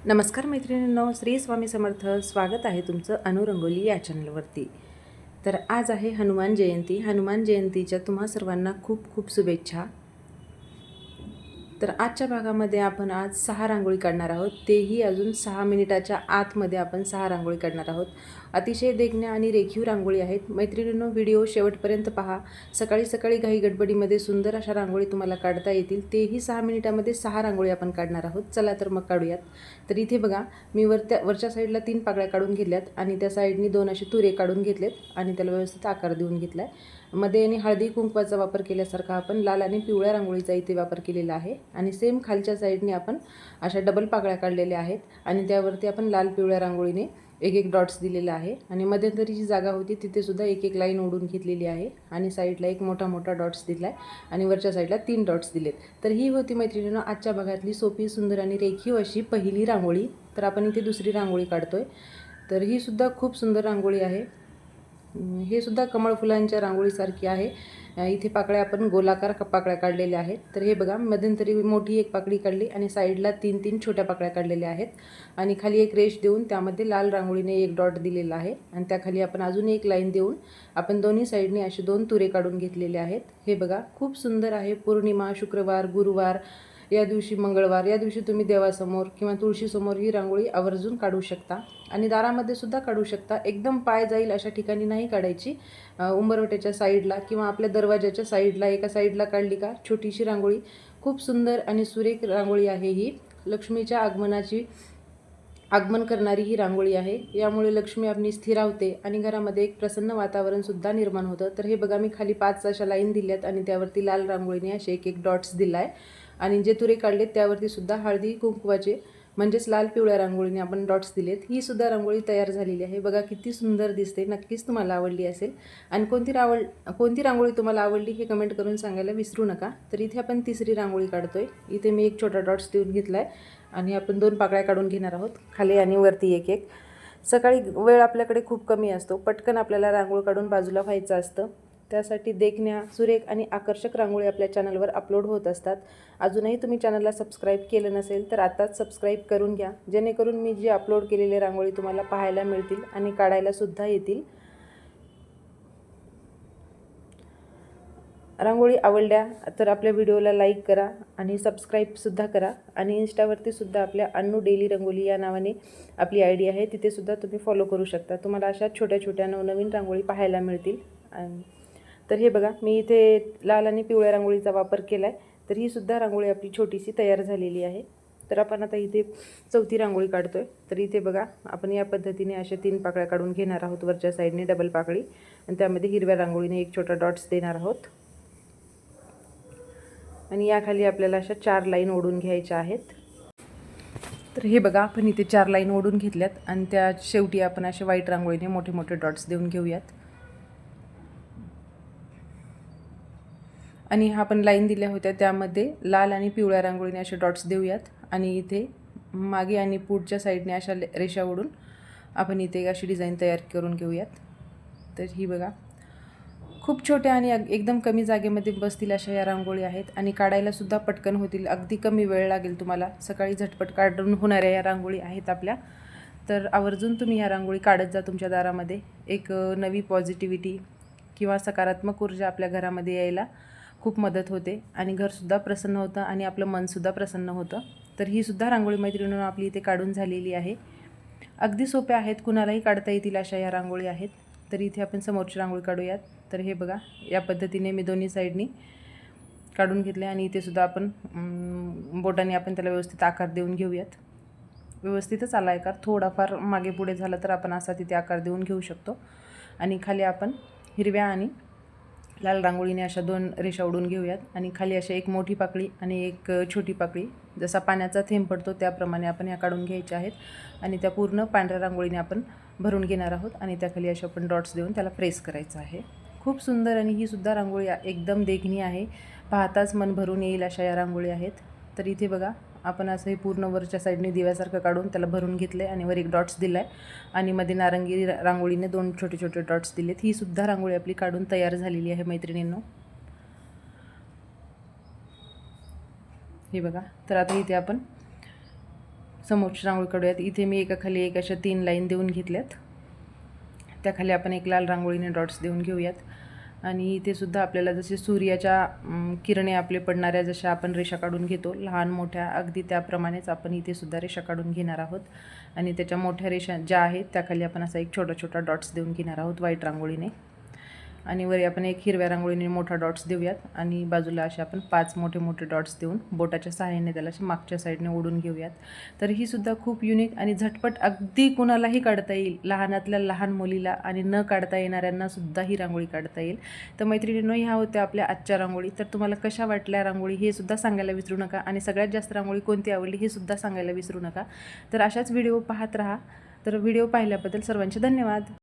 नमस्कार मैत्रिणींनो, श्री स्वामी समर्थ. स्वागत आहे तुमचं अनुरंगोली या चॅनलवरती. तर आज आहे हनुमान जयंती. हनुमान जयंतीच्या तुम्हा सर्वांना खूप खूप शुभेच्छा. तर आजच्या भागामध्ये आपण आज 6 रांगोळी काढणार आहोत, तेही अजून 6 मिनिटाच्या आतमध्ये आपण 6 रांगोळी काढणार आहोत. अतिशय देखण्या आणि रेखीव रांगोळी आहेत. मैत्रिणींनो, व्हिडिओ शेवटपर्यंत पहा. सकाळी सकाळी घाई गडबडीमध्ये सुंदर अशा रांगोळी तुम्हाला काढता येतील. तेही 6 मिनिटामध्ये 6 रांगोळी आपण काढणार आहोत. चला तर मग काढूयात. तर इथे बघा, मी वरच्या साईडला 3 पाकळ्या काढून घेतल्यात आणि त्या साईडनी 2 असे तुरे काढून घेतलेत आणि त्याला व्यवस्थित आकार देऊन घेतला आहे. मध्ये आणि हळदी कुंकवाचा वापर केल्यासारखा आपण लाल आणि पिवळ्या रांगोळीचा इथे वापर केलेला आहे. आणि सेम खालच्या साईडने आपण अशा डबल पाकळ्या काढलेल्या आहेत आणि त्यावरती आपण लाल पिवळ्या रांगोळीने एक एक डॉट्स दिलेला आहे. आणि मध्यंतरी जी जागा होती तिथे सुद्धा एक एक लाईन ओढून घेतलेली आहे आणि साईडला एक मोठा मोठा डॉट्स दिला आहे आणि वरच्या साईडला 3 डॉट्स दिलेत. तर ही होती मैत्रिणींनो आजच्या भागातली सोपी, सुंदर आणि रेखीव अशी पहिली रांगोळी. तर आपण इथे दुसरी रांगोळी काढतोय. तर ही सुद्धा खूप सुंदर रांगोळी आहे. हे सुद्धा कमळ फुलांच्या रांगोळीसारखी आहे. इथे पाकळ्या आपण गोलाकार पाकळ्या काढलेल्या आहेत. तर हे बघा, मध्यंतरी मोठी एक पाकळी काढली आणि साईडला 3-3 छोट्या पाकळ्या काढलेल्या आहेत आणि खाली एक रेष देऊन त्यामध्ये लाल रांगोळीने एक डॉट दिलेला आहे आणि त्याखाली आपण अजून एक लाईन देऊन आपण दोन्ही साईडने असे 2 तुरे काढून घेतलेले आहेत. हे बघा, खूप सुंदर आहे. पौर्णिमा, शुक्रवार, गुरुवार या दिवशी, मंगळवार या दिवशी तुम्ही देवासमोर किंवा तुळशीसमोर ही रांगोळी आवर्जून काढू शकता आणि दारामध्ये सुद्धा काढू शकता. एकदम पाय जाईल अशा ठिकाणी नाही काढायची. उंबरवट्याच्या साईडला किंवा आपल्या दरवाजाच्या साईडला एका साईडला काढली का छोटीशी रांगोळी खूप सुंदर आणि सुरेख रांगोळी आहे. ही लक्ष्मीच्या आगमन करणारी ही रांगोळी आहे. यामुळे लक्ष्मी आपली स्थिरावते आणि घरामध्ये एक प्रसन्न वातावरणसुद्धा निर्माण होतं. तर हे बघा, मी खाली 5 अशा लाईन दिल्यात आणि त्यावरती लाल रांगोळीने असे एक एक डॉट्स दिला आहे आणि जे तुरे काढलेत त्यावरती सुद्धा हळदी कुंकवाचे म्हणजेच लाल पिवळ्या रांगोळीने आपण डॉट्स दिलेत. ही सुद्धा रांगोळी तयार झालेली आहे. बघा किती सुंदर दिसते. नक्कीच तुम्हाला आवडली असेल आणि कोणती रांगोळी तुम्हाला आवडली हे कमेंट करून सांगायला विसरू नका. तर इथे आपण तिसरी रांगोळी काढतोय. इथे मी एक छोटा डॉट्स देऊन घेतला आहे आणि आपण 2 पाकळ्या काढून घेणार आहोत, खाली आणि वरती एक एक. सकाळी वेळ आपल्याकडे खूप कमी असतो, पटकन आपल्याला रांगोळी काढून बाजूला व्हायचं असतं. त्यासाठी देखण्या, सुरेख आणि आकर्षक रांगोळी आपल्या चॅनलवर अपलोड होत असतात. अजूनही तुम्ही चॅनलला सबस्क्राईब केलं नसेल तर आताच सबस्क्राईब करून घ्या, जेणेकरून मी जी अपलोड केलेले रांगोळी तुम्हाला पाहायला मिळतील आणि काढायलासुद्धा येतील. रांगोळी आवडल्या तर आपल्या व्हिडिओला लाईक करा आणि सबस्क्राईबसुद्धा करा आणि इंस्टावरती सुद्धा आपल्या अन्नू डेली रंगोली या नावाने आपली आयडी आहे, तिथे सुद्धा तुम्ही फॉलो करू शकता. तुम्हाला अशा छोट्या छोट्या नवनवीन रांगोळी पाहायला मिळतील. तर हे बघा, मी इथे लाल आणि पिवळ्या रांगोळीचा वापर केला आहे. तर ही सुद्धा रांगोळी आपली छोटीशी तयार झालेली आहे. तर आपण आता इथे चौथी रांगोळी काढतोय. तर इथे बघा, आपण या पद्धतीने अशा 3 पाकळ्या काढून घेणार आहोत, वरच्या साईडने डबल पाकळी आणि त्यामध्ये हिरव्या रांगोळीने एक छोटा डॉट्स देणार आहोत आणि याखाली आपल्याला अशा 4 लाईन ओढून घ्यायच्या आहेत. तर हे बघा, आपण इथे 4 लाईन ओढून घेतल्यात आणि त्या शेवटी आपण अशा व्हाईट रांगोळीने मोठे मोठे डॉट्स देऊन घेऊयात. आणि आपण लाईन दिल्या होत्या त्यामध्ये लाल आणि पिवळ्या रांगोळीने असे डॉट्स देऊयात आणि इथे मागे आणि पुढच्या साईडने अशा रेषा ओढून आपण इथे अशी डिझाईन तयार करून घेऊयात. तर ही बघा, खूप छोट्या आणि एकदम कमी जागेमध्ये बसतील अशा या रांगोळी आहेत आणि काढायलासुद्धा पटकन होतील. अगदी कमी वेळ लागेल तुम्हाला. सकाळी झटपट काढून होणाऱ्या या रांगोळी आहेत आपल्या. तर आवर्जून तुम्ही ह्या रांगोळी काढत जा तुमच्या दारामध्ये. एक नवी पॉझिटिव्हिटी किंवा सकारात्मक ऊर्जा आपल्या घरामध्ये यायला खूप मदत होते आणि घरसुद्धा प्रसन्न होतं आणि आपलं मनसुद्धा प्रसन्न होतं. तर ही सुद्धा रांगोळी मैत्रिणींनो आपली इथे काढून झालेली आहे. अगदी सोप्या आहेत, कुणालाही काढता येतील अशा ह्या रांगोळी आहेत. तर इथे आपण समोरची रांगोळी काढूयात. तर हे बघा, या पद्धतीने मी दोन्ही साईडनी काढून घेतले आणि इथे सुद्धा आपण बोटाने आपण त्याला व्यवस्थित आकार देऊन घेऊयात. व्यवस्थितच आला आकार, थोडाफार मागे पुढे झाला तर आपण असा तिथे आकार देऊन घेऊ शकतो. आणि खाली आपण हिरव्या आणि लाल रांगोळीने अशा 2 रेषा ओढून घेऊयात आणि खाली अशी एक मोठी पाकळी आणि एक छोटी पाकळी, जसा पाण्याचा थेंब पडतो त्याप्रमाणे आपण ह्या काढून घ्यायच्या आहेत आणि त्या पूर्ण पांढऱ्या रांगोळीने आपण भरून घेणार आहोत आणि त्याखाली अशा आपण डॉट्स देऊन त्याला प्रेस करायचं आहे. खूप सुंदर आणि ही सुद्धा रांगोळी एकदम देखणी आहे. पाहताच मन भरून येईल अशा या रांगोळी आहेत. तर इथे बघा, आपण असं हे पूर्ण वरच्या साईडने दिव्यासारखं काढून त्याला भरून घेतलं आहे आणि वर एक डॉट्स दिला आहे आणि मध्ये नारंगी रांगोळीने 2 छोटे छोटे डॉट्स दिलेत. ही सुद्धा रांगोळी आपली काढून तयार झालेली आहे मैत्रिणींनो. हे बघा, तर आता इथे आपण समोरची रांगोळी काढूयात. इथे मी एकाखाली एक अशा 3 लाईन देऊन घेतल्यात. त्याखाली आपण एक लाल रांगोळीने डॉट्स देऊन घेऊयात. आणि इथे सुद्धा आपल्याला जसे सूर्याच्या किरणे आपले पडणाऱ्या जशा आपण रेषा काढून घेतो लहान मोठ्या, अगदी त्याप्रमाणेच आपण इथे सुद्धा रेषा काढून घेणार आहोत. आणि त्याच्या मोठ्या रेषा ज्या आहेत त्याखाली आपण असा एक छोटा छोटा डॉट्स देऊन घेणार आहोत व्हाईट रांगोळीने. आणि वरी आपण एक हिरव्या रांगोळीने मोठा डॉट्स देऊयात. आणि बाजूला असे आपण 5 मोठे मोठे डॉट्स देऊन बोटाच्या सहाय्याने त्याला असे मागच्या साईडने ओढून घेऊयात. तर ही सुद्धा खूप युनिक आणि झटपट अगदी कुणालाही काढता येईल, लहानातल्या लहान मुलीला आणि न काढता येणाऱ्यांना सुद्धा ही रांगोळी काढता येईल. तर मैत्रिणींनो, ह्या होत्या आपल्या आजच्या रांगोळी. तर तुम्हाला कशा वाटल्या रांगोळी हे सुद्धा सांगायला विसरू नका. आणि सगळ्यात जास्त रांगोळी कोणती आवडली हे सुद्धा सांगायला विसरू नका. तर अशाच व्हिडिओ पाहत राहा. तर व्हिडिओ पाहिल्याबद्दल सर्वांचे धन्यवाद.